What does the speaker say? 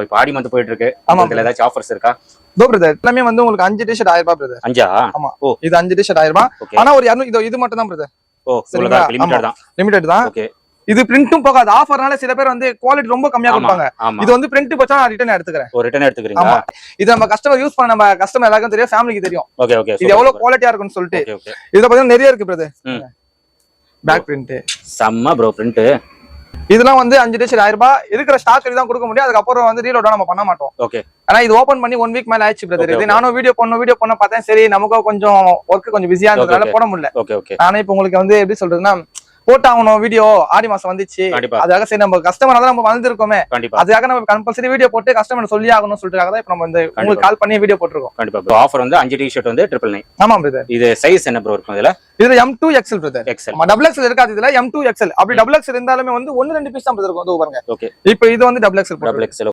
இப்போ ஆடி மந்த் போயிட்டு இருக்கு. ஆமா. இதுல ஏதாச்சும் ஆஃபர்ஸ் இருக்கா? தோ பிரதர் எல்லாமே வந்து உங்களுக்கு 5 டிஷர்ட் 1000 ரூபாய் பிரதர். 5ஆ? ஆமா. ஓ இது 5 டிஷர்ட் 1000 ரூபாய். ஓகே. ஆனா ஒரு 200 இது மட்டும் தான் பிரதர். ஓ சரிங்களா? இவ்வளவுதான் லிமிட்டட் தான். லிமிடெட் தான். ஓகே. இது பிரிண்டும் போகாது. ஆஃபர்னால சில பேர் வந்து குவாலிட்டி ரொம்ப கம்மியா கொடுப்பாங்க. ஆமா. இது வந்து பிரிண்ட் போச்சா நான் ரிட்டர்ன் எடுத்துக்கிறேன். ஒரு ரிட்டர்ன் எடுத்துக்கிறீங்களா? ஆமா. இது நம்ம கஸ்டமர் யூஸ் பண்ண நம்ம கஸ்டமர் எல்லாருக்கும் தெரியும், ஃபேமிலிக்கு தெரியும். Okay okay. இது எவ்வளவு குவாலிட்டியா இருக்கும்னு சொல்லிட்டு. Okay okay. இதுல பாத்தீங்கன்னா நிறைய இருக்கு பிரதர். Back print. செம்ம ப்ரோ பிரிண்ட். இதெல்லாம் வந்து 5 டிஷர்ட் 1000 ரூபாய். இருக்கிற ஸ்டாக் தான் கொடுக்க முடியும். அதுக்கு அப்புறம் வந்து ரீலோட் நம்ம பண்ண மாட்டோம். ஓகே. ஆனா இது ஓபன் பண்ணி 1 வீக் மேல ஆயிடுச்சு பிரதர். Okay, இது நானும் வீடியோ பண்ண பார்த்தேன். சரி நமக்கு கொஞ்சம் ஒர்க் கொஞ்சம் பிஸியா இருந்ததுனால Okay. போட முடியல. Okay okay. நானே இப்ப உங்களுக்கு வந்து எப்படி சொல்றதுன்னா போட்டாகணும் வீடியோ. ஆடி மாசம் வந்துச்சு. கண்டிப்பா. அதுக்காக சரி நம்ம கஸ்டமர் தான் நம்ம வந்திருக்கோமே. கண்டிப்பா அதுக்காக நம்ம கம்பல்சரி வீடியோ போட்டு கஸ்டமர் சொல்லி ஆகணும்னு சொல்லிட்டு தான் இப்ப நம்ம இந்த உங்களுக்கு கால் பண்ணி வீடியோ போட்டுருக்கோம். கண்டிப்பா ப்ரோ. ஆஃபர் வந்து 5 டி-ஷர்ட் வந்து 999. ஆமா பிரதர். இது சைஸ் என்ன ப்ரோ இருக்கும் இதுல? இதுல M2 XL பிரதர். XL. நம்ம டபுள் XL இருக்காது இதுல M2 XL. அப்படி டபுள் XL இருந்தாலுமே வந்து 1-2 பீஸ் தான் பிரதர் இருக்கும். அது பாருங்க. ஓகே. இப்போ இது வந்து டபுள் XL. Double XL.